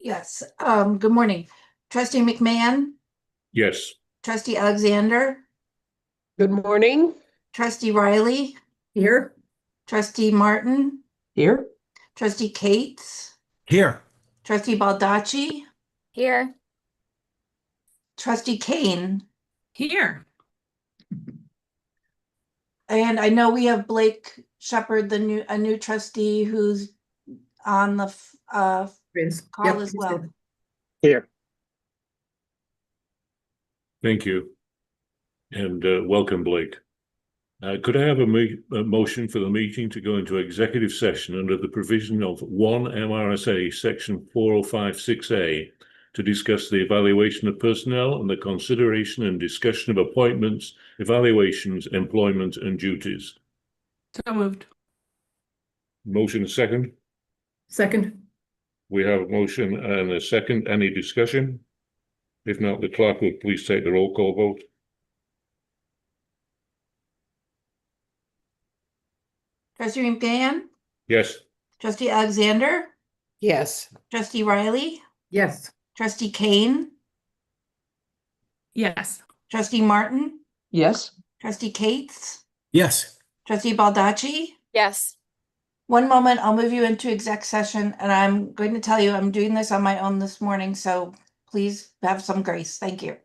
Yes, good morning. Trustee McMahon, Yes. trustee Alexander, Good morning. trustee Riley, Here. trustee Martin, Here. trustee Cates, Here. trustee Baldacci, Here. trustee Kane. Here. And I know we have Blake Shepherd, a new trustee who's on the call as well. Here. Thank you. And welcome, Blake. Could I have a motion for the meeting to go into executive session under the provision of 1 MRSA section 4056A to discuss the evaluation of personnel and the consideration and discussion of appointments, evaluations, employment and duties? So moved. Motion second. Second. We have a motion and a second. Any discussion? If not, the clerk will please take the roll call vote. Trustee McMahon, Yes. trustee Alexander, Yes. trustee Riley, Yes. trustee Kane, Yes. trustee Martin, Yes. trustee Cates, Yes. trustee Baldacci. Yes. One moment, I'll move you into exec session, and I'm going to tell you I'm doing this on my own this morning, so please have some grace. Thank you.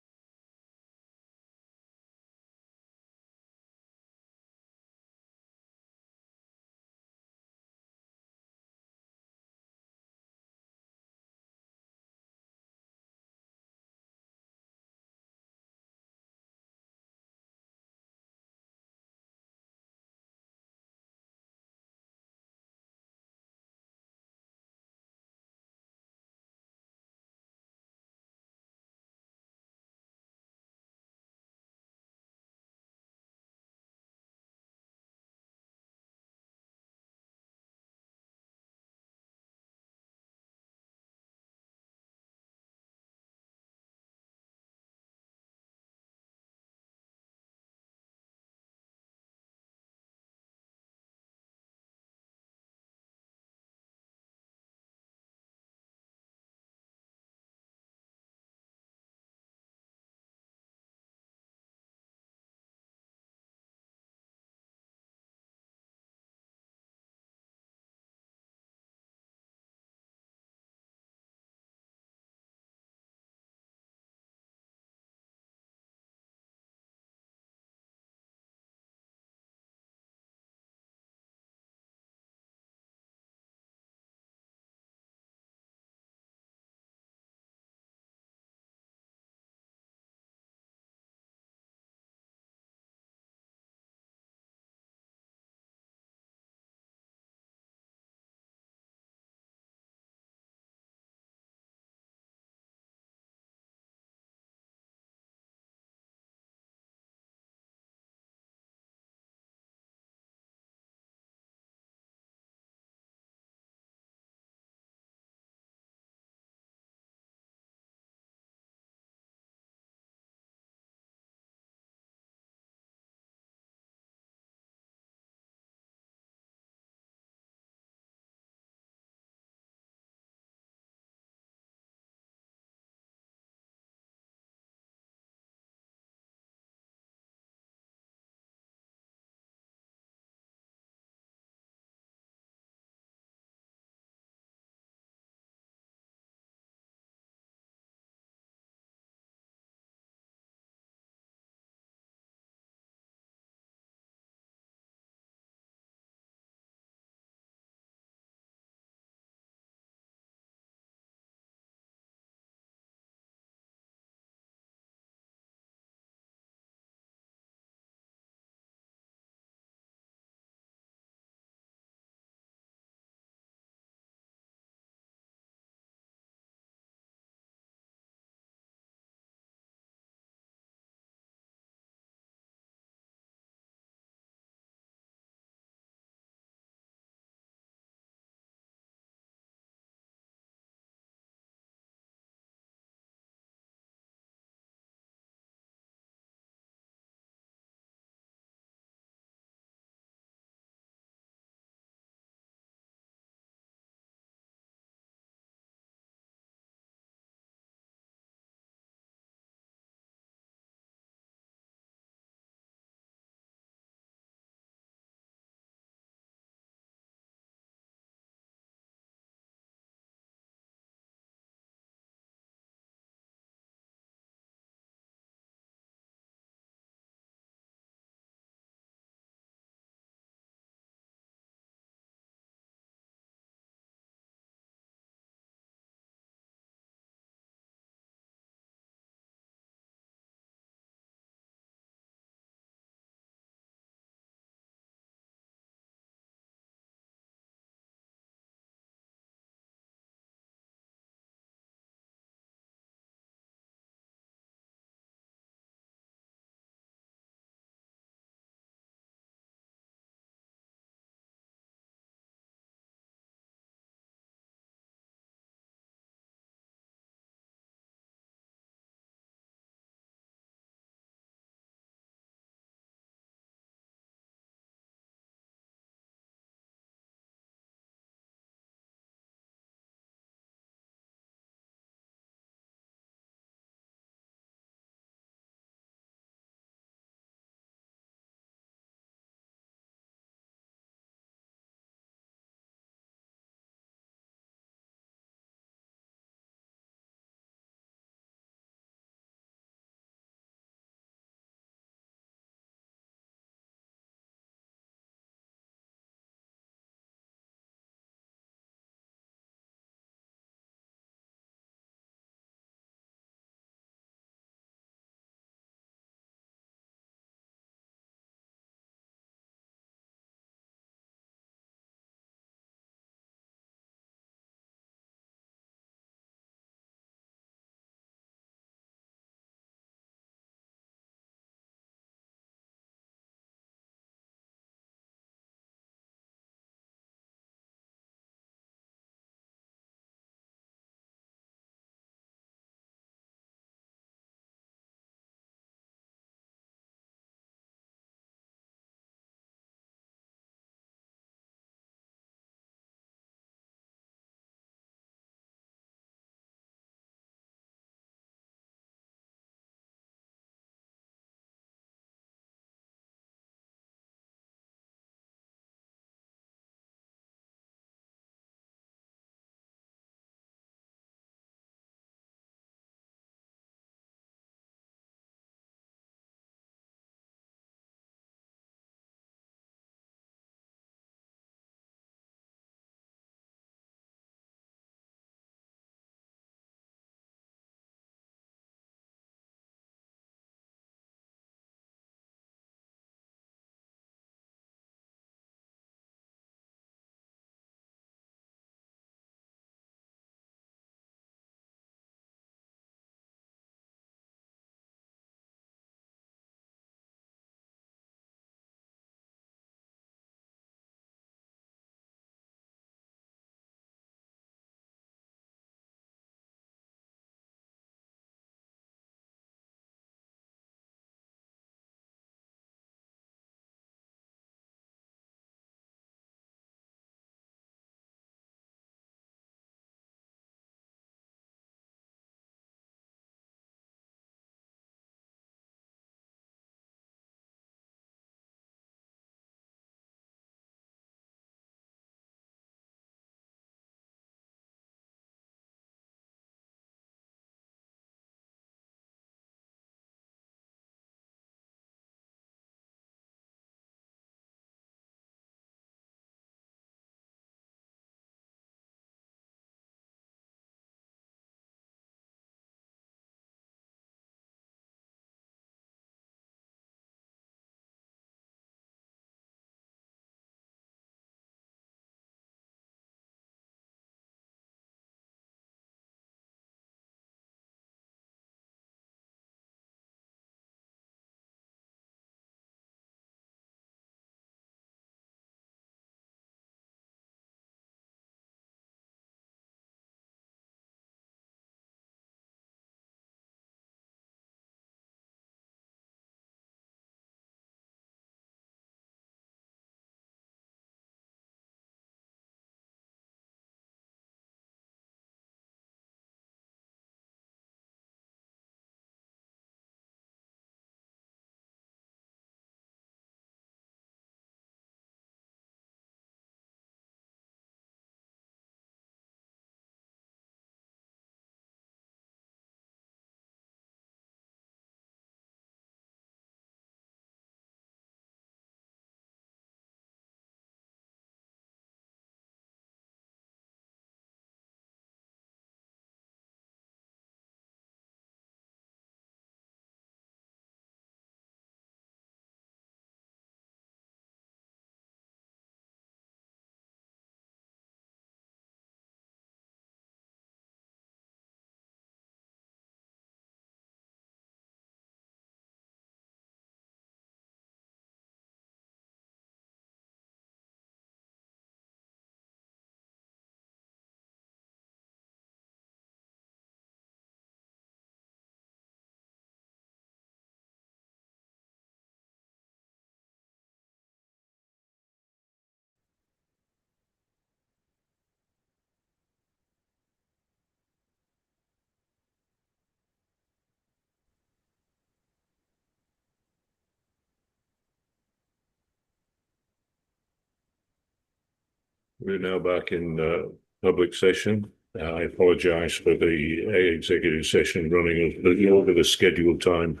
We're now back in public session. I apologize for the executive session running over the scheduled time.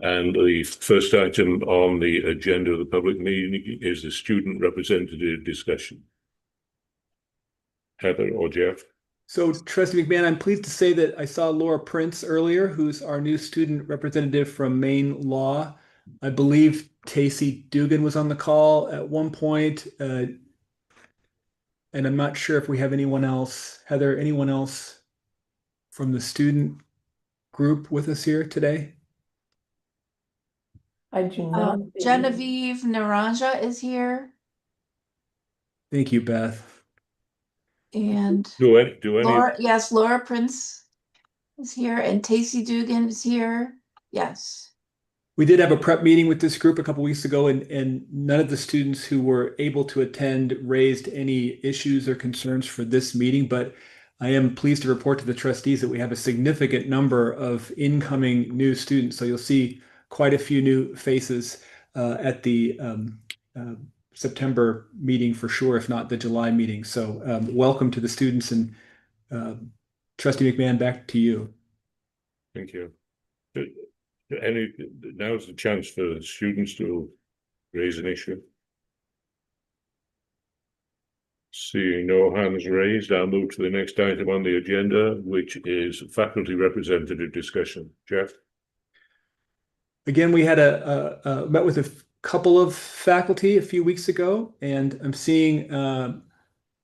And the first item on the agenda of the public meeting is the student representative discussion. Heather or Jeff? So Trustee McMahon, I'm pleased to say that I saw Laura Prince earlier, who's our new student representative from Maine Law. I believe Tacey Dugan was on the call at one point. And I'm not sure if we have anyone else. Heather, anyone else from the student group with us here today? I do not. Genevieve Naranja is here, Thank you, Beth. and Do any? Laura Prince is here, and Tacey Dugan is here. Yes. We did have a prep meeting with this group a couple weeks ago, and none of the students who were able to attend raised any issues or concerns for this meeting, but I am pleased to report to the trustees that we have a significant number of incoming new students. So you'll see quite a few new faces at the September meeting for sure, if not the July meeting. So welcome to the students, and Trustee McMahon, back to you. Thank you. Now's the chance for the students to raise an issue. Seeing no hands raised, I'll move to the next item on the agenda, which is faculty representative discussion. Jeff? Again, we had met with a couple of faculty a few weeks ago, and I'm seeing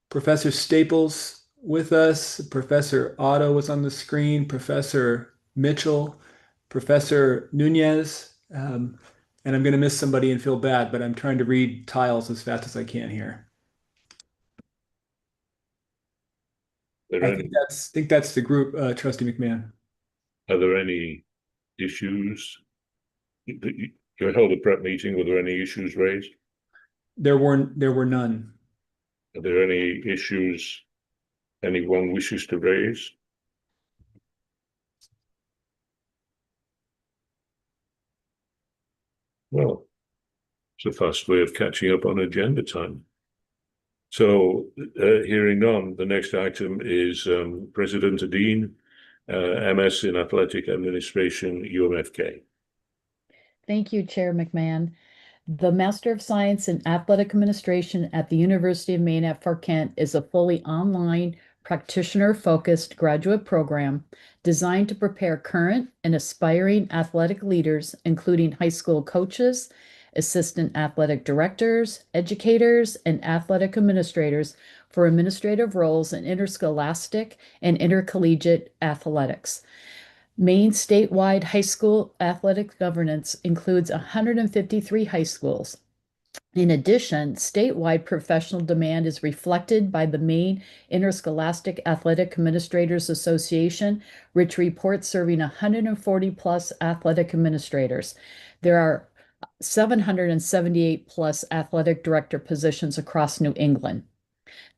Professor Staples with us. Professor Otto was on the screen, Professor Mitchell, Professor Nunez, and I'm going to miss somebody and feel bad, but I'm trying to read tiles as fast as I can here. I think that's the group, Trustee McMahon. Are there any issues? You held a prep meeting. Were there any issues raised? There were none. Are there any issues anyone wishes to raise? Well, it's a fast way of catching up on agenda time. So, hearing none, the next item is President Adine, MS in Athletic Administration, UMFK. Thank you, Chair McMahon. The Master of Science in Athletic Administration at the University of Maine at Fort Kent is a fully online, practitioner-focused graduate program designed to prepare current and aspiring athletic leaders, including high school coaches, assistant athletic directors, educators, and athletic administrators for administrative roles in interscholastic and intercollegiate athletics. Maine statewide high school athletic governance includes 153 high schools. In addition, statewide professional demand is reflected by the Maine Interscholastic Athletic Administrators Association, which reports serving 140 plus athletic administrators. There are 778 plus athletic director positions across New England.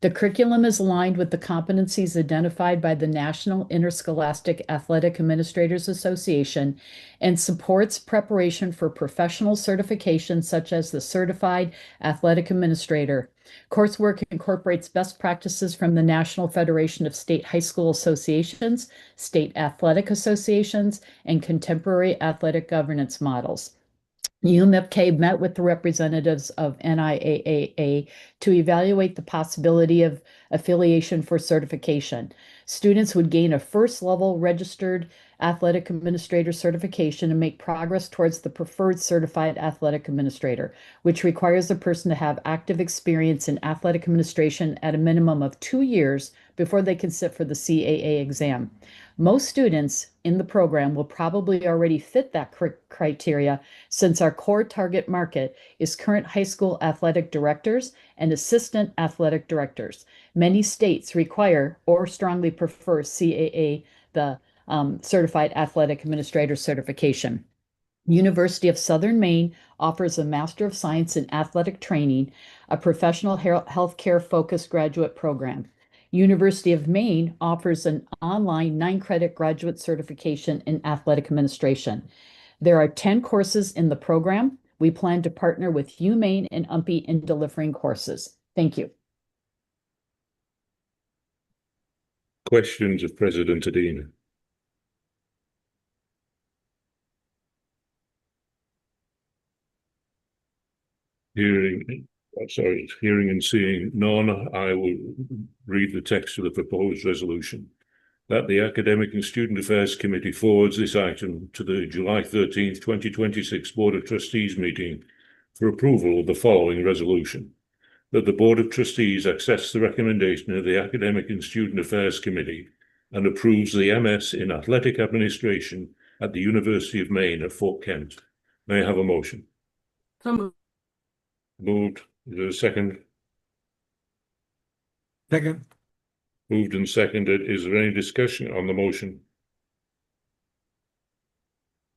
The curriculum is aligned with the competencies identified by the National Interscholastic Athletic Administrators Association and supports preparation for professional certifications such as the Certified Athletic Administrator. Coursework incorporates best practices from the National Federation of State High School Associations, state athletic associations, and contemporary athletic governance models. UMFK met with the representatives of NIAAA to evaluate the possibility of affiliation for certification. Students would gain a first-level registered athletic administrator certification and make progress towards the preferred certified athletic administrator, which requires a person to have active experience in athletic administration at a minimum of 2 years before they can sit for the CAA exam. Most students in the program will probably already fit that criteria, since our core target market is current high school athletic directors and assistant athletic directors. Many states require or strongly prefer CAA, the Certified Athletic Administrator certification. University of Southern Maine offers a Master of Science in Athletic Training, a professional healthcare focused graduate program. University of Maine offers an online 9-credit graduate certification in athletic administration. There are 10 courses in the program. We plan to partner with UMaine and UMPI in delivering courses. Thank you. questions of President Adina? Hearing and seeing none, I will read the text of the proposed resolution. That the Academic and Student Affairs Committee forwards this item to the July 13th, 2026 Board of Trustees meeting for approval of the following resolution. That the Board of Trustees accepts the recommendation of the Academic and Student Affairs Committee and approves the MS in Athletic Administration at the University of Maine at Fort Kent. May I have a motion? So moved. Moved. Is there a second? Second. Moved and seconded. Is there any discussion on the motion?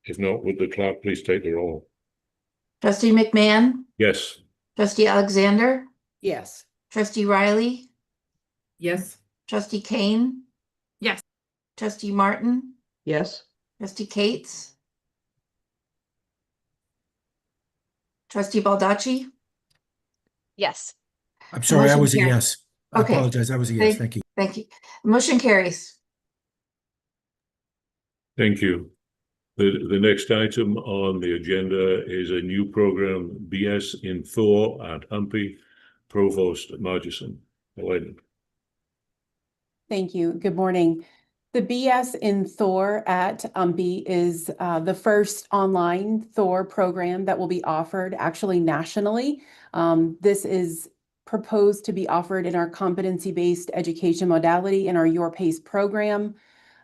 If not, would the clerk please take the roll? Trustee McMahon, Yes. trustee Alexander, Yes. trustee Riley, Yes. trustee Kane. Yes. Trustee Martin, Yes. trustee Cates. Trustee Baldacci. Yes. I'm sorry, I Motion was a carries. yes. I Okay. apologize. I was a yes. Thank you. Thank you. Motion carries. Thank you. The next item on the agenda is a new program, BS in Thor at Humpy. Provost Margison. Elena. Thank you. Good morning. The BS in Thor at UMPI is the first online Thor program that will be offered actually nationally. This is proposed to be offered in our competency-based education modality in our Your Pace program.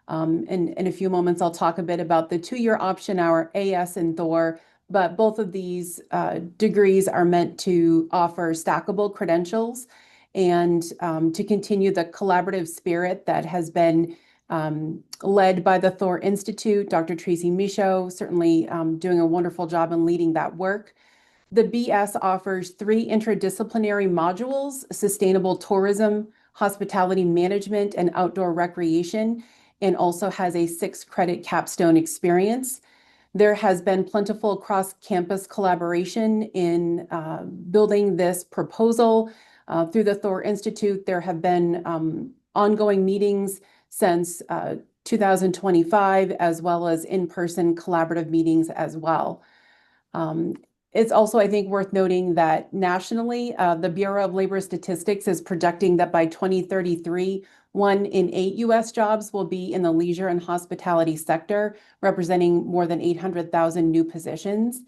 In a few moments, I'll talk a bit about the two-year option, our AS in Thor, but both of these degrees are meant to offer stackable credentials and to continue the collaborative spirit that has been led by the Thor Institute. Dr. Tracy Michaud certainly doing a wonderful job in leading that work. The BS offers 3 interdisciplinary modules: sustainable tourism, hospitality management, and outdoor recreation, and also has a 6-credit capstone experience. There has been plentiful cross-campus collaboration in building this proposal. Through the Thor Institute, there have been ongoing meetings since 2025, as well as in-person collaborative meetings as well. It's also, I think, worth noting that nationally, the Bureau of Labor Statistics is projecting that by 2033, 1 in 8 U.S. jobs will be in the leisure and hospitality sector, representing more than 800,000 new positions.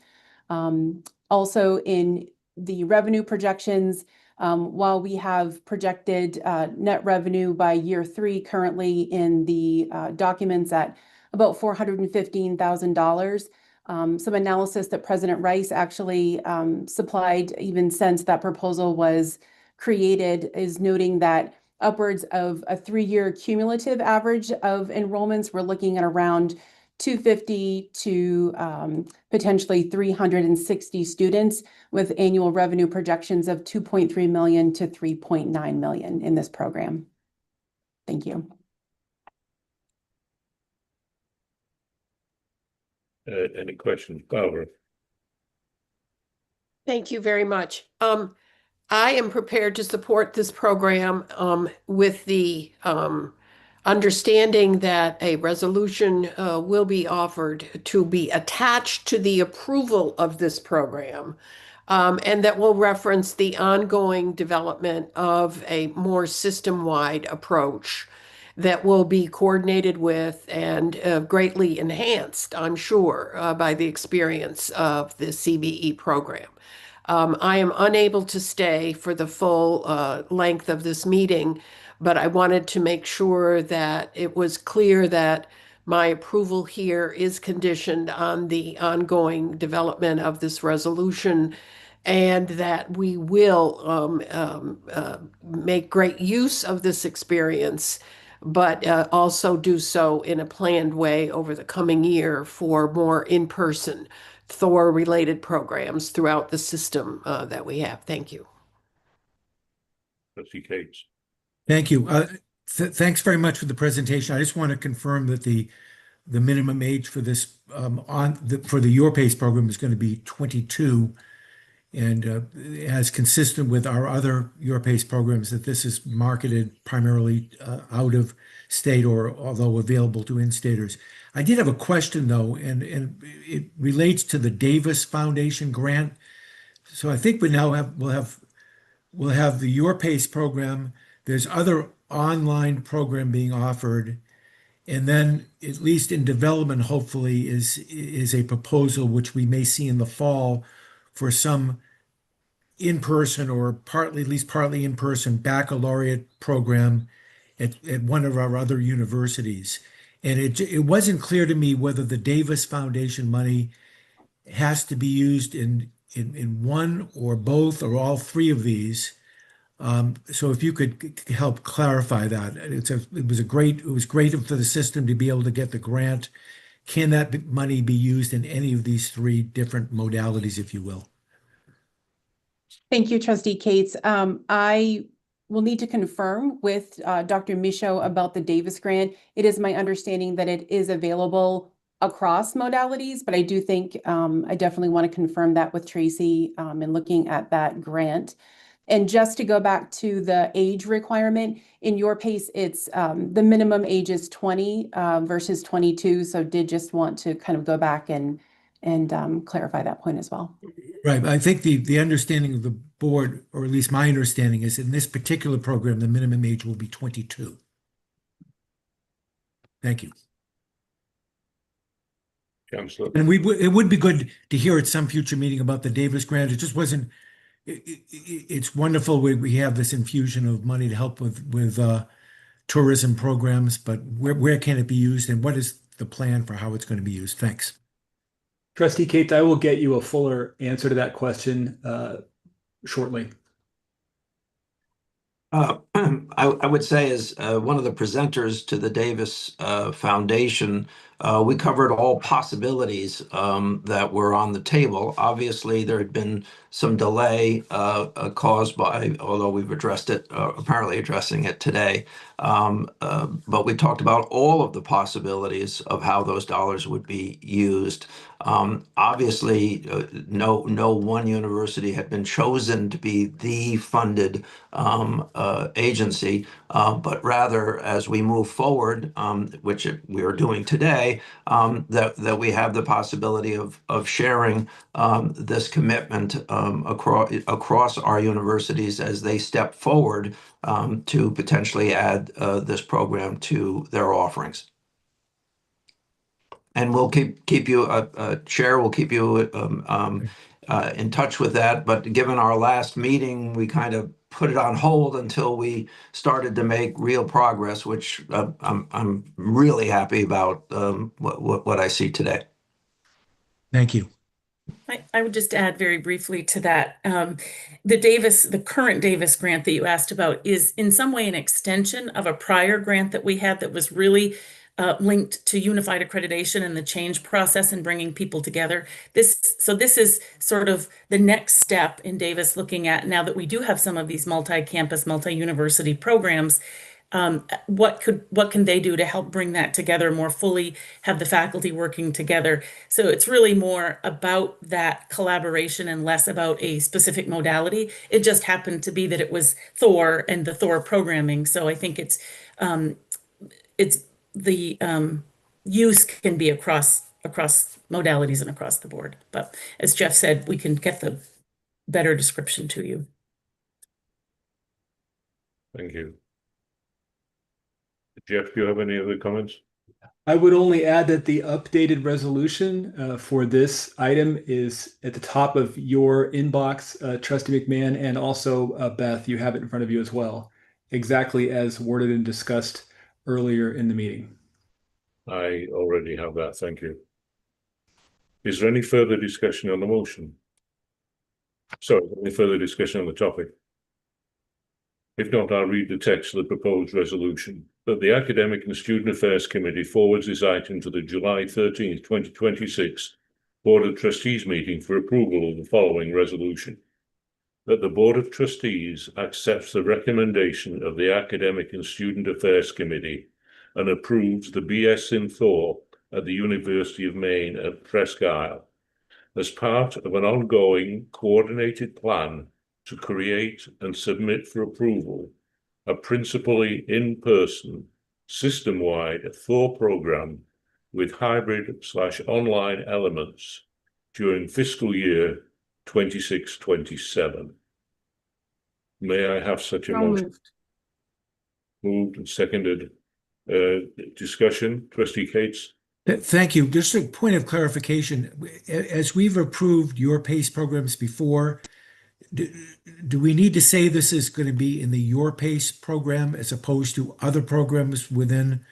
Also, in the revenue projections, while we have projected net revenue by year 3 currently in the documents at about $415,000, some analysis that President Rice actually supplied even since that proposal was created is noting that upwards of a 3-year cumulative average of enrollments, we're looking at around 250 to potentially 360 students, with annual revenue projections of 2.3 million to 3.9 million in this program. Thank you. Any questions, Barbara? Thank you very much. I am prepared to support this program with the understanding that a resolution will be offered to be attached to the approval of this program, and that will reference the ongoing development of a more system-wide approach that will be coordinated with and greatly enhanced, I'm sure, by the experience of the CBE program. I am unable to stay for the full length of this meeting, but I wanted to make sure that it was clear that my approval here is conditioned on the ongoing development of this resolution, and that we will make great use of this experience, but also do so in a planned way over the coming year for more in-person Thor-related programs throughout the system that we have. Thank you. Trustee Cates. Thank you. Thanks very much for the presentation. I just want to confirm that the minimum age for this for the Your Pace program is going to be 22, And as consistent with our other Europace programs, that this is marketed primarily out of state or although available to in-staters. I did have a question though, and it relates to the Davis Foundation grant. So I think we'll have the Europace program. There's other online program being offered. And then, at least in development, hopefully, is a proposal which we may see in the fall for some in-person or partly, at least partly in-person baccalaureate program at one of our other universities. And it wasn't clear to me whether the Davis Foundation money has to be used in one or both or all three of these. So if you could help clarify that, it was great for the system to be able to get the grant. Can that money be used in any of these three different modalities, if you will? Thank you, Trustee Cates. I will need to confirm with Dr. Michaud about the Davis grant. It is my understanding that it is available across modalities, but I do think I definitely want to confirm that with Tracy in looking at that grant. And just to go back to the age requirement, in Europace, it's the minimum age is 20 versus 22. So did just want to kind of go back and clarify that point as well. Right. I think the understanding of the board, or at least my understanding, is in this particular program, the minimum age will be 22. Thank you. Chancellor. And it would be good to hear at some future meeting about the Davis grant. It just wasn't. It's wonderful we have this infusion of money to help with tourism programs, but where can it be used, and what is the plan for how it's going to be used? Thanks. Trustee Cates, I will get you a fuller answer to that question shortly. I would say, as one of the presenters to the Davis Foundation, we covered all possibilities that were on the table. Obviously, there had been some delay caused by, although we've addressed it, apparently addressing it today. But we talked about all of the possibilities of how those dollars would be used. Obviously, no one university had been chosen to be the funded agency, but rather, as we move forward, which we are doing today, that we have the possibility of sharing this commitment across our universities as they step forward to potentially add this program to their offerings. And we'll keep you, Chair, we'll keep you in touch with that. But given our last meeting, we kind of put it on hold until we started to make real progress, which I'm really happy about what I see today. Thank you. I would just add very briefly to that. The current Davis grant that you asked about is in some way an extension of a prior grant that we had that was really linked to unified accreditation and the change process and bringing people together. This is sort of the next step in Davis, looking at, now that we do have some of these multi-campus, multi-university programs, what can they do to help bring that together more fully, have the faculty working together? So it's really more about that collaboration and less about a specific modality. It just happened to be that it was Thor and the Thor programming. So I think it's the use can be across modalities and across the board. But as Jeff said, we can get the better description to you. Thank you. Jeff, do you have any other comments? I would only add that the updated resolution for this item is at the top of your inbox, Trustee McMahon, and also Beth, you have it in front of you as well, exactly as worded and discussed earlier in the meeting. I already have that, thank you. Is there any further discussion on the motion? Sorry, any further discussion on the topic? If not, I'll read the text of the proposed resolution. That the Academic and Student Affairs Committee forwards this item to the July 13th, 2026 Board of Trustees meeting for approval of the following resolution. That the Board of Trustees accepts the recommendation of the Academic and Student Affairs Committee and approves the BS in Thor at the University of Maine at Presque Isle. as part of an ongoing coordinated plan to create and submit for approval a principally in-person, system-wide Thor program with hybrid/online elements during fiscal year 26-27. May I have such a So motion? moved. Moved and seconded. Discussion, Trustee Cates? Thank you. Just a point of clarification. As we've approved your PACE programs before, do we need to say this is going to be in the Your PACE program as opposed to other programs within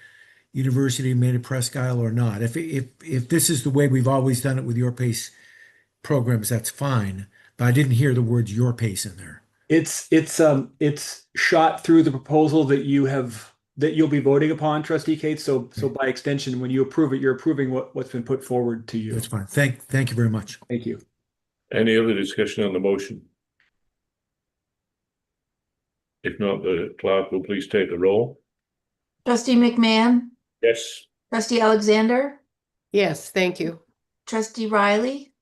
University of Maine at Presque Isle or not? If this is the way we've always done it with Your PACE programs, that's fine. But I didn't hear the words Your PACE in there. It's shot through the proposal that you'll be voting upon, Trustee Cates. So by extension, when you approve it, you're approving what's been put forward to you. That's fine. Thank you very much. Thank you. Any other discussion on the motion? If not, the clerk will please take the roll. Trustee McMahon, Yes. trustee Alexander, Yes, thank you. trustee Riley,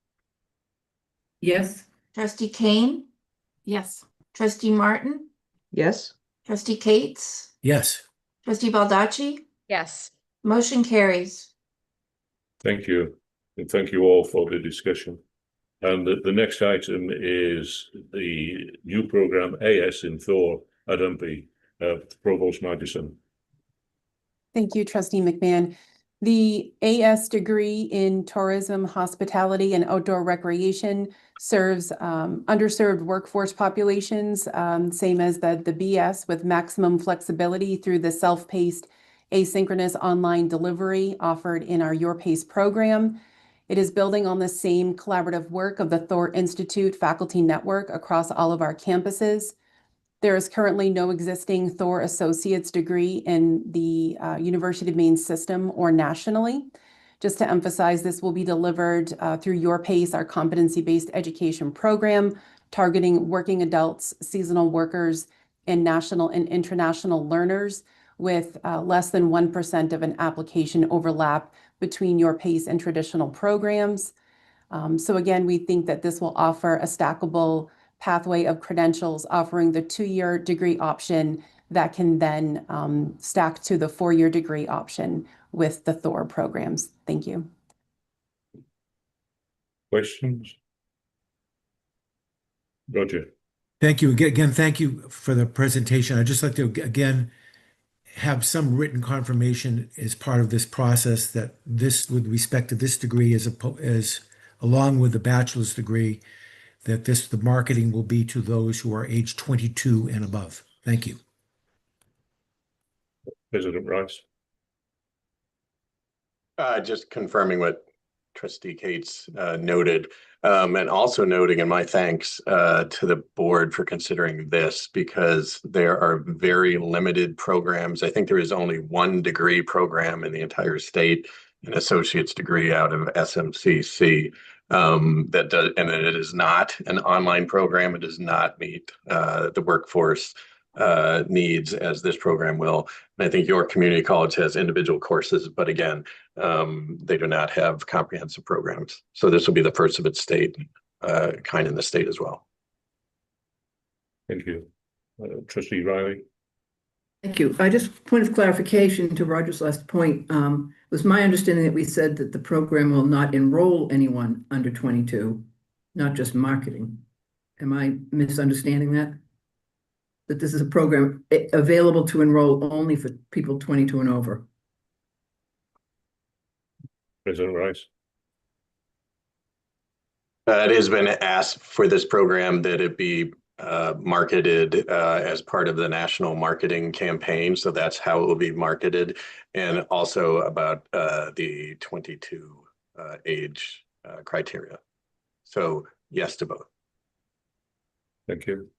Yes. trustee Kane, Yes. trustee Martin, Yes. trustee Cates, Yes. trustee Baldacci, Yes. motion carries. Thank you. And thank you all for the discussion. And the next item is the new program AS in Thor at UMPI, Provost Madison. Thank you, Trustee McMahon. The AS degree in tourism, hospitality, and outdoor recreation serves underserved workforce populations, same as the BS, with maximum flexibility through the self-paced asynchronous online delivery offered in our Your PACE program. It is building on the same collaborative work of the Thor Institute faculty network across all of our campuses. There is currently no existing Thor Associate's degree in the University of Maine system or nationally. Just to emphasize, this will be delivered through Your PACE, our competency-based education program, targeting working adults, seasonal workers, and national and international learners with less than 1% of an application overlap between Your PACE and traditional programs. So again, we think that this will offer a stackable pathway of credentials, offering the 2-year degree option that can then stack to the 4-year degree option with the Thor programs. Thank you. Questions? Roger. Thank you. Again, thank you for the presentation. I'd just like to, again, have some written confirmation as part of this process that this, with respect to this degree, as along with the bachelor's degree, that the marketing will be to those who are age 22 and above. Thank you. President Rice. Just confirming what Trustee Cates noted, and also noting in my thanks to the board for considering this, because there are very limited programs. I think there is only one degree program in the entire state, an associate's degree out of SMCC. That does, and it is not an online program. It does not meet the workforce needs as this program will. And I think your community college has individual courses, but again, they do not have comprehensive programs. So this will be the first of its kind in the state as well. Thank you. Trustee Riley. Thank you. Just point of clarification to Roger's last point. It was my understanding that we said that the program will not enroll anyone under 22, not just marketing. Am I misunderstanding that? That this is a program available to enroll only for people 22 and over? President Rice. It has been asked for this program that it be marketed as part of the national marketing campaign. So that's how it will be marketed. And also about the 22 age criteria. So yes to both. Thank you.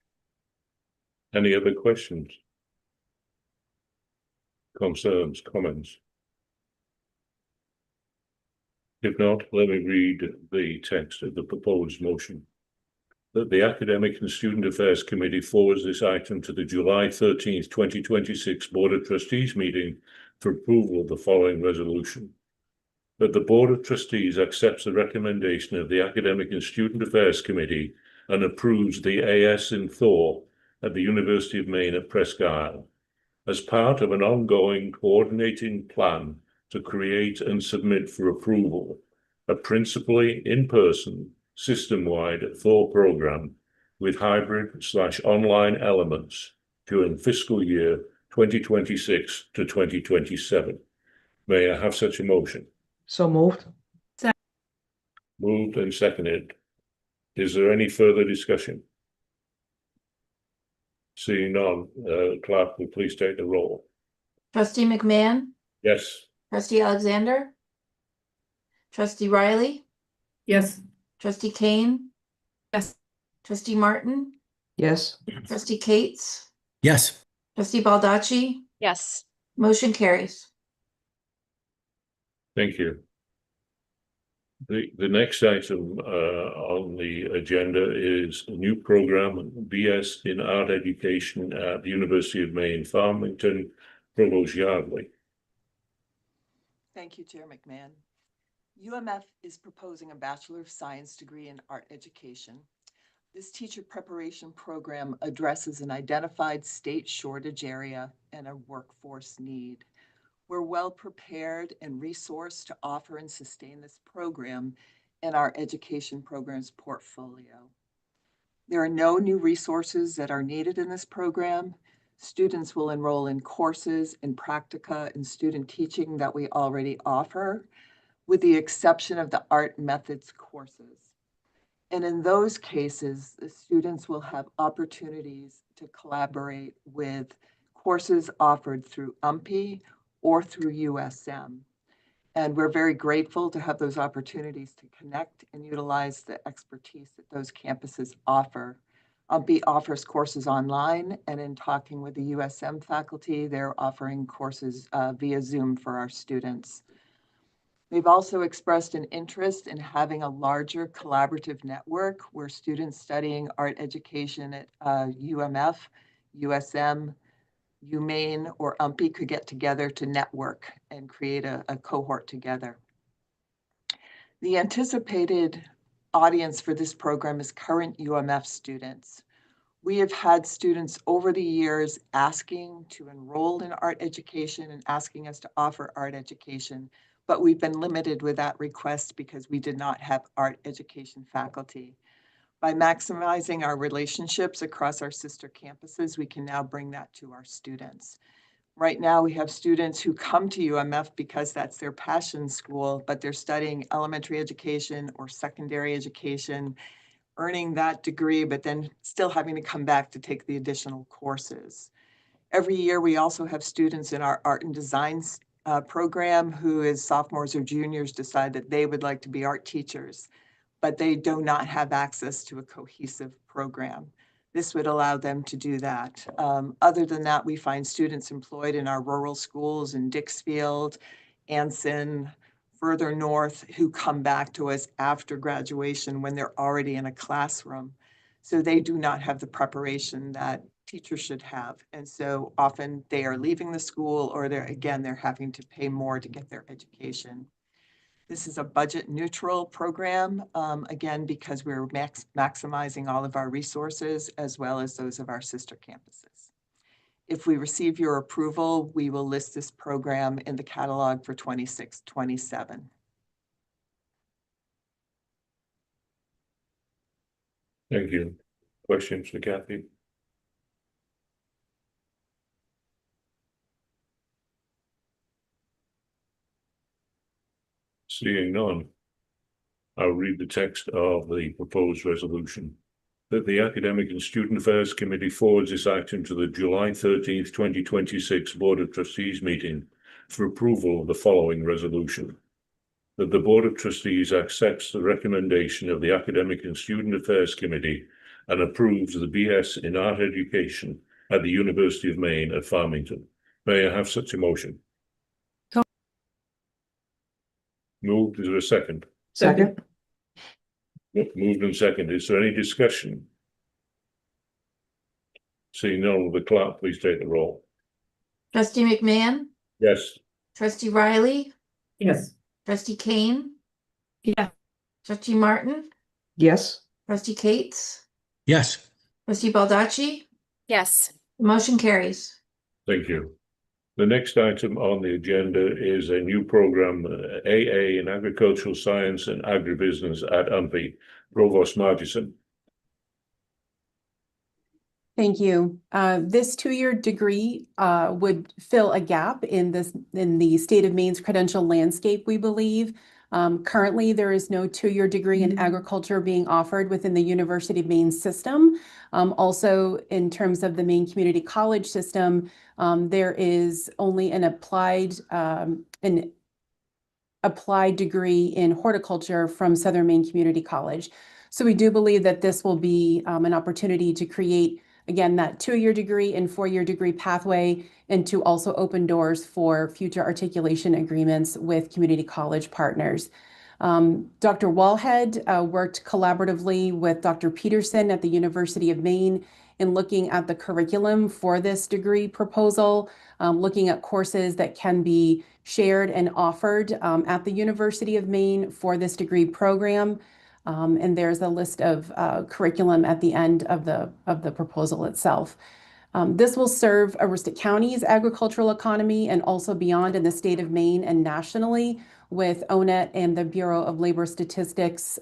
Any other questions? Concerns, comments? If not, let me read the text of the proposed motion. That the Academic and Student Affairs Committee forwards this item to the July 13th, 2026 Board of Trustees meeting for approval of the following resolution. that the Board of Trustees accepts the recommendation of the Academic and Student Affairs Committee and approves the AS in Thor at the University of Maine at Presque Isle as part of an ongoing coordinating plan to create and submit for approval a principally in-person, system-wide Thor program with hybrid/online elements during fiscal year 2026 to 2027. May I have such a motion? So moved. Moved and seconded. Is there any further discussion? Seeing none, clerk, will please take the roll. Trustee McMahon, Yes. trustee Alexander, trustee Riley, Yes. trustee Kane, Yes. trustee Martin, Yes. trustee Cates, Yes. trustee Baldacci, Yes. motion carries. Thank you. The next item on the agenda is a new program, BS in Art Education at the University of Maine, Farmington. Provost Yardley. Thank you, Chair McMahon. UMF is proposing a Bachelor of Science degree in Art Education. This teacher preparation program addresses an identified state shortage area and a workforce need. We're well prepared and resourced to offer and sustain this program in our education programs portfolio. There are no new resources that are needed in this program. Students will enroll in courses in practica and student teaching that we already offer, with the exception of the art methods courses. And in those cases, the students will have opportunities to collaborate with courses offered through UMPI or through USM. And we're very grateful to have those opportunities to connect and utilize the expertise that those campuses offer. UMPI offers courses online, and in talking with the USM faculty, they're offering courses via Zoom for our students. They've also expressed an interest in having a larger collaborative network where students studying art education at UMF, USM, UMaine, or UMPI could get together to network and create a cohort together. The anticipated audience for this program is current UMF students. We have had students over the years asking to enroll in art education and asking us to offer art education, but we've been limited with that request because we did not have art education faculty. By maximizing our relationships across our sister campuses, we can now bring that to our students. Right now, we have students who come to UMF because that's their passion school, but they're studying elementary education or secondary education, earning that degree, but then still having to come back to take the additional courses. Every year, we also have students in our art and design program who, as sophomores or juniors, decide that they would like to be art teachers, but they do not have access to a cohesive program. This would allow them to do that. Other than that, we find students employed in our rural schools in Dixfield, Anson, further north, who come back to us after graduation when they're already in a classroom. So they do not have the preparation that teachers should have. And so often they are leaving the school, or they're having to pay more to get their education. This is a budget neutral program, again, because we're maximizing all of our resources as well as those of our sister campuses. If we receive your approval, we will list this program in the catalog for 26-27. Thank you. Questions for Kathy? Seeing none, I'll read the text of the proposed resolution. That the Academic and Student Affairs Committee forwards this action to the July 13th, 2026 Board of Trustees meeting for approval of the following resolution. That the Board of Trustees accepts the recommendation of the Academic and Student Affairs Committee and approves the BS in Art Education at the University of Maine at Farmington. May I have such a motion? Moved. Is there a second? Second. Moved and seconded. Is there any discussion? Seeing none, will the clerk please take the roll? Trustee McMahon, Yes. trustee Riley, Yes. Trustee Kane, Yeah. Trustee Martin, Yes. Trustee Cates, Yes. Trustee Baldacci, Yes. motion carries. Thank you. The next item on the agenda is a new program, AA in Agricultural Science and Agribusiness at UMPI. Provost Margison. Thank you. This two-year degree would fill a gap in the state of Maine's credential landscape, we believe. Currently, there is no two-year degree in agriculture being offered within the University of Maine system. Also, in terms of the Maine Community College system, there is only an applied degree in horticulture from Southern Maine Community College. So we do believe that this will be an opportunity to create, again, that two-year degree and four-year degree pathway, and to also open doors for future articulation agreements with community college partners. Dr. Wallhead worked collaboratively with Dr. Peterson at the University of Maine in looking at the curriculum for this degree proposal, looking at courses that can be shared and offered at the University of Maine for this degree program. And there's a list of curriculum at the end of the proposal itself. This will serve Aroostook County's agricultural economy and also beyond in the state of Maine and nationally, with ONET and the Bureau of Labor Statistics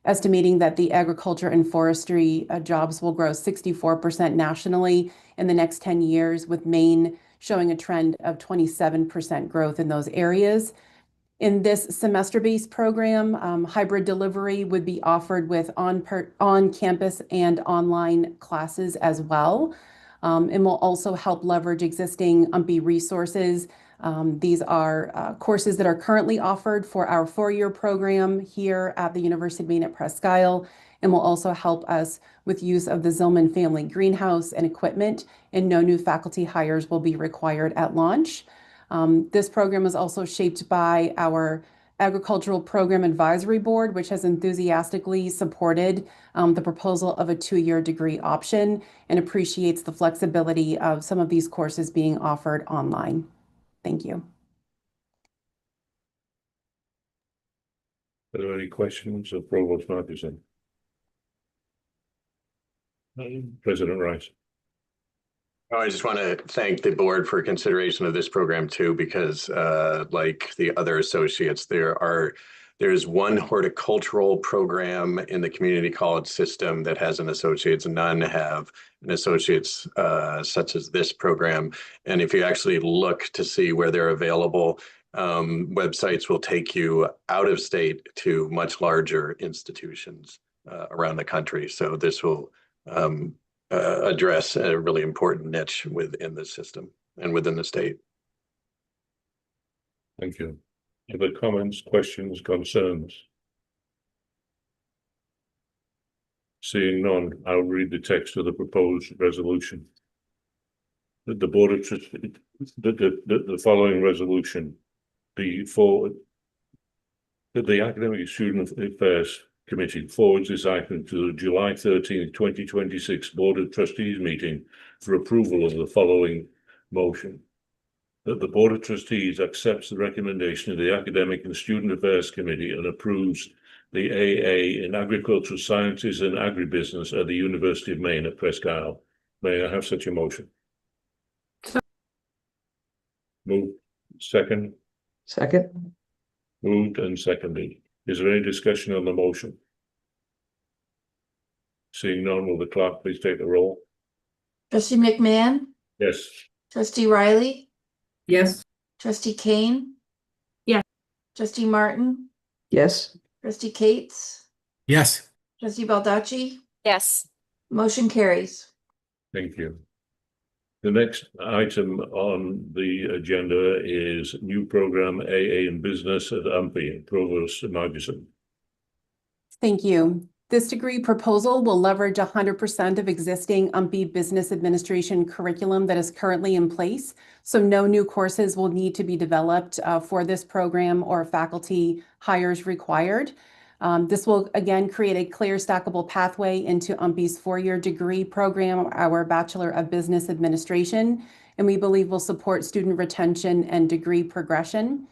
estimating that the agriculture and forestry jobs will grow 64% nationally in the next 10 years, with Maine showing a trend of 27% growth in those areas. In this semester-based program, hybrid delivery would be offered with on-campus and online classes as well, and will also help leverage existing UMPI resources. These are courses that are currently offered for our four-year program here at the University of Maine at Presque Isle, and will also help us with use of the Zillman Family Greenhouse and equipment, and no new faculty hires will be required at launch. This program is also shaped by our Agricultural Program Advisory Board, which has enthusiastically supported the proposal of a two-year degree option and appreciates the flexibility of some of these courses being offered online. Thank you. Are there any questions of Provost Margison? President Rice. Oh, I just want to thank the board for consideration of this program too, because like the other associates, there's one horticultural program in the community college system that has an associate's, and none have an associate's such as this program. And if you actually look to see where they're available, websites will take you out of state to much larger institutions around the country. So this will address a really important niche within the system and within the state. Thank you. Other comments, questions, concerns? Seeing none, I'll read the text of the proposed resolution. That the Board of Trustees, the following resolution be forward, that the Academic Student Affairs Committee forwards this item to the July 13th, 2026 Board of Trustees meeting for approval of the following motion. That the Board of Trustees accepts the recommendation of the Academic and Student Affairs Committee and approves the AA in Agricultural Sciences and Agribusiness at the University of Maine at Presque Isle. May I have such a motion? Moved. Second. Second. Moved and seconded. Is there any discussion on the motion? Seeing none, will the clerk please take the roll? Trustee McMahon, Yes. Trustee Riley, Yes. Trustee Kane. Yeah. Trustee Martin, Yes. Trustee Cates, Yes. Trustee Baldacci, Yes. motion carries. Thank you. The next item on the agenda is new program AA in Business at UMPI. Provost Margison. Thank you. This degree proposal will leverage 100% of existing UMPI Business Administration curriculum that is currently in place. So no new courses will need to be developed for this program or faculty hires required. This will again create a clear stackable pathway into UMPI's four-year degree program, our Bachelor of Business Administration, and we believe will support student retention and degree progression.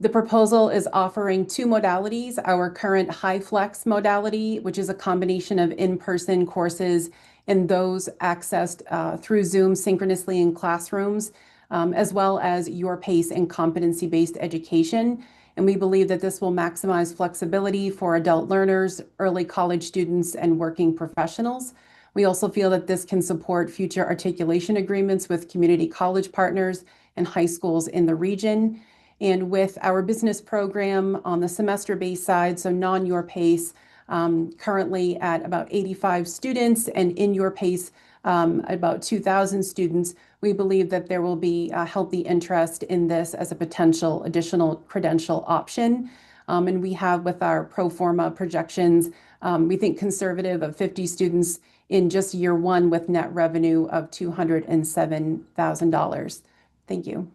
The proposal is offering two modalities, our current HighFlex modality, which is a combination of in-person courses and those accessed through Zoom synchronously in classrooms, as well as Your Pace and competency-based education. And we believe that this will maximize flexibility for adult learners, early college students, and working professionals. We also feel that this can support future articulation agreements with community college partners and high schools in the region. And with our business program on the semester-based side, so non-Your Pace, currently at about 85 students, and in Your Pace, about 2,000 students, we believe that there will be a healthy interest in this as a potential additional credential option. And we have, with our pro forma projections, we think conservative of 50 students in just year one with net revenue of $207,000. Thank you.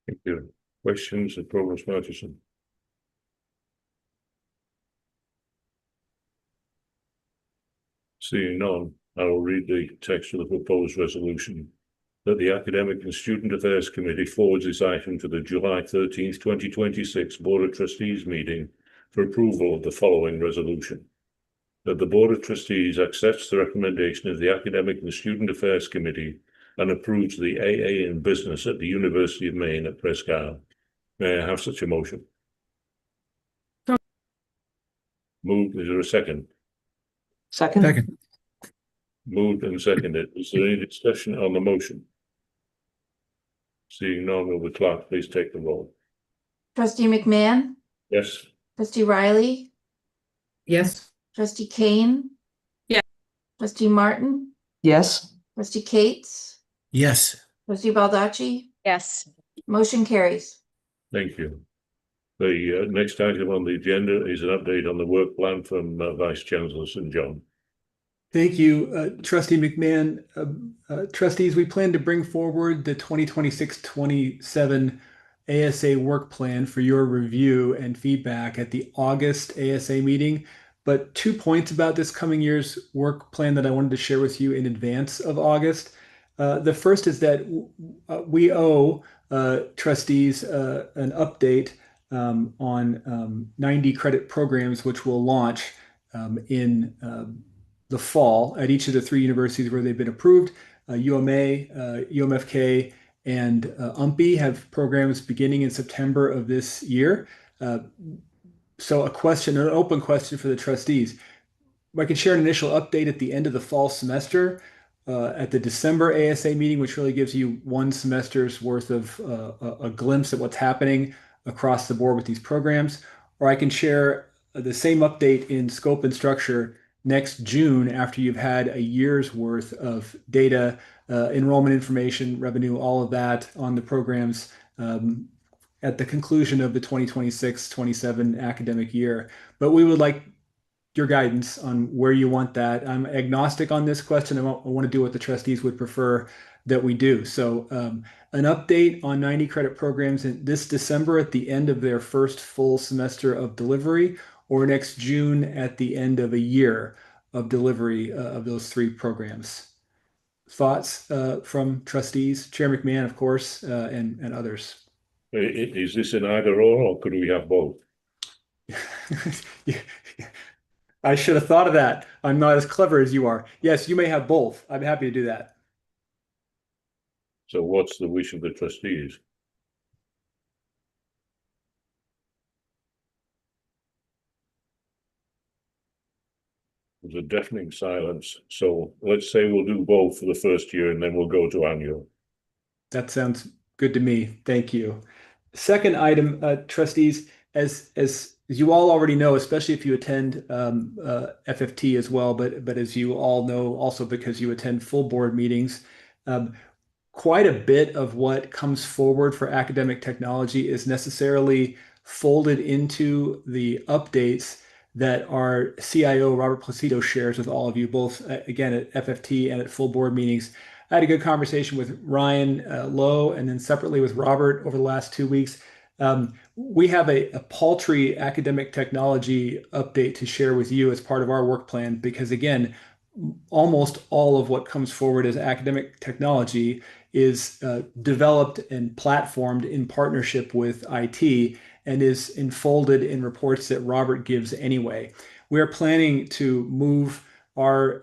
Thank you. Questions of Provost Murchison? Seeing none, I will read the text of the proposed resolution. That the Academic and Student Affairs Committee forwards this item to the July 13th, 2026 Board of Trustees meeting for approval of the following resolution. That the Board of Trustees accepts the recommendation of the Academic and Student Affairs Committee and approves the AA in business at the University of Maine at Presque Isle. May I have such a motion? Moved. Is there a second? Second. Moved and seconded. Is there any discussion on the motion? Seeing none, will the clerk please take the roll? Trustee McMahon, Yes. trustee Riley, Yes. trustee Kane. Yeah. Trustee Martin, Yes. trustee Cates, Yes. trustee Baldacci, Yes. motion carries. Thank you. The next item on the agenda is an update on the work plan from Vice Chancellor St. John. Thank you, Trustee McMahon. Trustees, we plan to bring forward the 2026-27 ASA work plan for your review and feedback at the August ASA meeting. But 2 points about this coming year's work plan that I wanted to share with you in advance of August. The first is that we owe trustees an update on 90 credit programs, which will launch in the fall at each of the 3 universities where they've been approved. UMA, UMFK, and UMPI have programs beginning in September of this year. So an open question for the trustees. I can share an initial update at the end of the fall semester at the December ASA meeting, which really gives you 1 semester's worth of a glimpse at what's happening across the board with these programs. Or I can share the same update in scope and structure next June after you've had a year's worth of data, enrollment information, revenue, all of that on the programs at the conclusion of the 2026-27 academic year. But we would like your guidance on where you want that. I'm agnostic on this question. I want to do what the trustees would prefer that we do. So an update on 90 credit programs in this December at the end of their first full semester of delivery, or next June at the end of a year of delivery of those 3 programs. Thoughts from trustees, Chair McMahon, of course, and others. Is this an either or could we have both? I should have thought of that. I'm not as clever as you are. Yes, you may have both. I'm happy to do that. So what's the wish of the trustees? There's a deafening silence. So let's say we'll do both for the first year and then we'll go to annual. That sounds good to me. Thank you. Second item, trustees, as you all already know, especially if you attend FFT as well, but as you all know, also because you attend full board meetings, quite a bit of what comes forward for academic technology is necessarily folded into the updates that our CIO, Robert Placido, shares with all of you, both, again, at FFT and at full board meetings. I had a good conversation with Ryan Lowe and then separately with Robert over the last 2 weeks. We have a paltry academic technology update to share with you as part of our work plan, because again, almost all of what comes forward as academic technology is developed and platformed in partnership with IT and is enfolded in reports that Robert gives anyway. We are planning to move our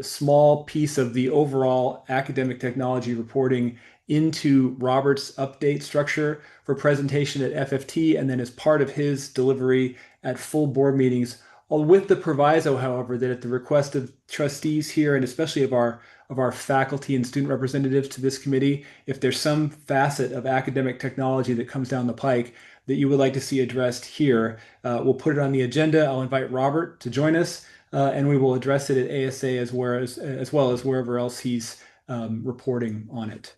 small piece of the overall academic technology reporting into Robert's update structure for presentation at FFT and then as part of his delivery at full board meetings, with the proviso, however, that at the request of trustees here and especially of our faculty and student representatives to this committee, if there's some facet of academic technology that comes down the pike that you would like to see addressed here, we'll put it on the agenda. I'll invite Robert to join us, and we will address it at ASA as well as wherever else he's reporting on it.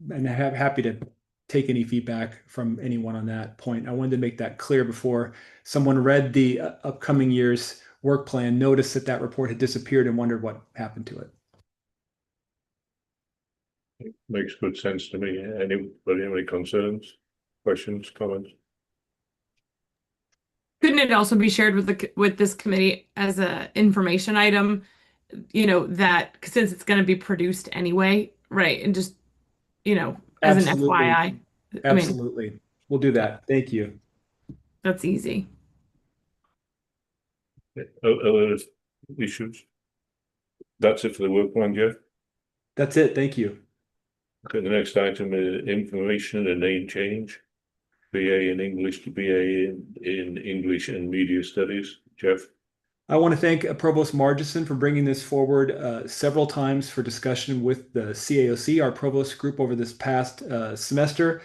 And I'm happy to take any feedback from anyone on that point. I wanted to make that clear before someone read the upcoming year's work plan, noticed that report had disappeared and wondered what happened to it. It makes good sense to me. Anybody have any concerns, questions, comments? Couldn't it also be shared with this committee as a information item, that since it's going to be produced anyway, right? And just, as Absolutely. an FYI. Absolutely. We'll do that. Thank you. That's easy. Other issues? That's it for the work plan, Jeff? That's it. Thank you. Okay, the next item is information and name change. BA in English to BA in English and Media Studies. Jeff? I want to thank Provost Margison for bringing this forward several times for discussion with the CAOC, our provost group, over this past semester,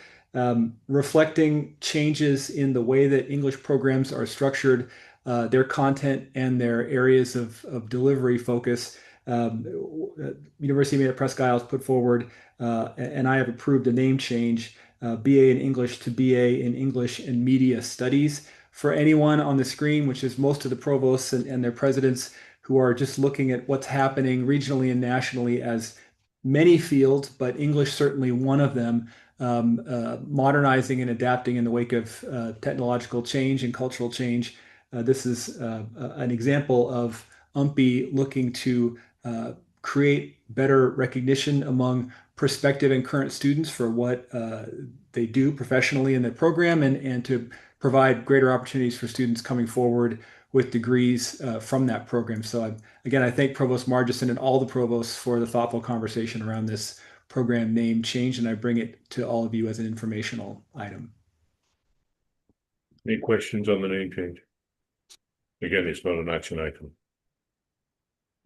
reflecting changes in the way that English programs are structured, their content and their areas of delivery focus. University of Maine at Presque Isle has put forward, and I have approved a name change, BA in English to BA in English and Media Studies. For anyone on the screen, which is most of the provosts and their presidents who are just looking at what's happening regionally and nationally as many fields, but English certainly one of them, modernizing and adapting in the wake of technological change and cultural change. This is an example of UMPE looking to create better recognition among prospective and current students for what they do professionally in their program and to provide greater opportunities for students coming forward with degrees from that program. So again, I thank Provost Margison and all the provosts for the thoughtful conversation around this program name change, and I bring it to all of you as an informational item. Any questions on the name change? Again, it's not an action item.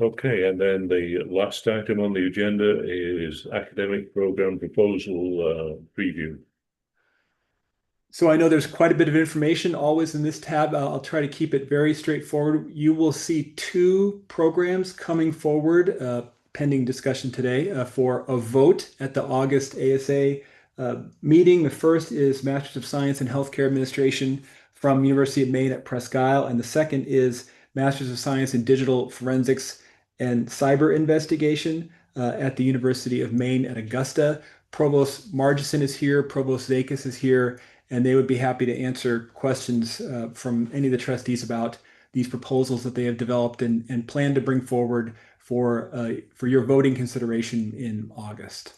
Okay, and then the last item on the agenda is academic program proposal preview. So I know there's quite a bit of information always in this tab. I'll try to keep it very straightforward. You will see two programs coming forward pending discussion today for a vote at the August ASA meeting. The first is Masters of Science in Healthcare Administration from University of Maine at Presque Isle, and the second is Masters of Science in Digital Forensics and Cyber Investigation at the University of Maine at Augusta. Provost Margison is here, Provost Zakis is here, and they would be happy to answer questions from any of the trustees about these proposals that they have developed and plan to bring forward for your voting consideration in August.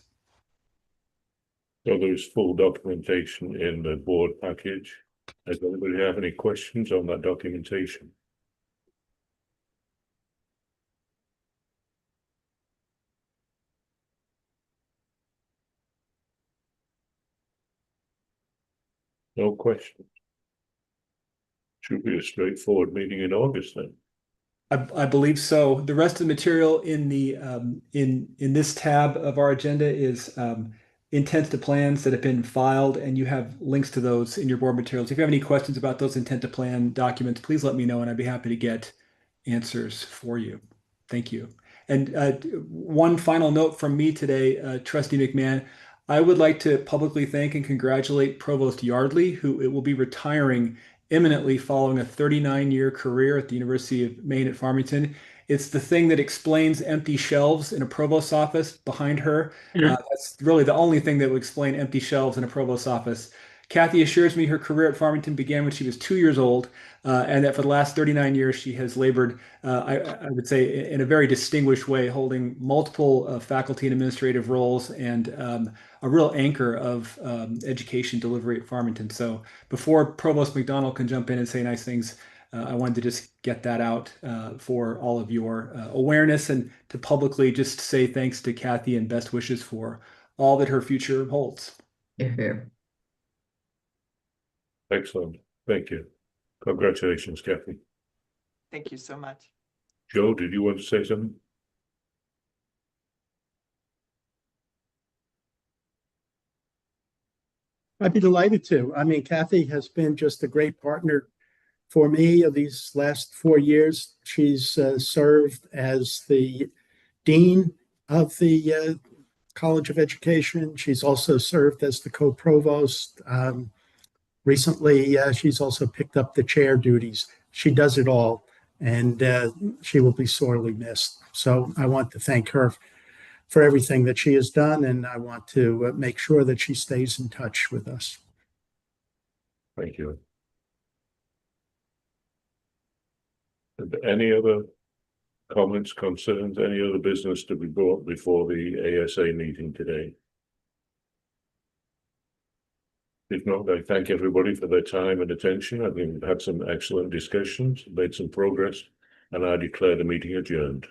So there's full documentation in the board package. Does anybody have any questions on that documentation? No questions. Should be a straightforward meeting in August then. I believe so. The rest of the material in the in this tab of our agenda is intent to plans that have been filed, and you have links to those in your board materials. If you have any questions about those intent to plan documents, please let me know, and I'd be happy to get answers for you. Thank you. And one final note from me today, Trustee McMahon. I would like to publicly thank and congratulate Provost Yardley, who will be retiring imminently following a 39-year career at the University of Maine at Farmington. It's the thing that explains empty shelves in a provost's office behind her. That's really the only thing that would explain empty shelves in a provost's office. Kathy assures me her career at Farmington began when she was 2 years old, and that for the last 39 years she has labored, I would say, in a very distinguished way, holding multiple faculty and administrative roles and a real anchor of education delivery at Farmington. So before Provost McDonald can jump in and say nice things, I wanted to just get that out for all of your awareness, and to publicly just say thanks to Kathy and best wishes for all that her future holds. Excellent. Thank you. Congratulations, Kathy. Thank you so much. Joe, did you want to say something? I'd be delighted to. I mean, Kathy has been just a great partner for me these last 4 years. She's served as the dean of the College of Education. She's also served as the co-provost. Recently, she's also picked up the chair duties. She does it all, and she will be sorely missed. So I want to thank her for everything that she has done, and I want to make sure that she stays in touch with us. Thank you. Any other comments, concerns, any other business to be brought before the ASA meeting today? If not, I thank everybody for their time and attention. I think we've had some excellent discussions, made some progress, and I declare the meeting adjourned.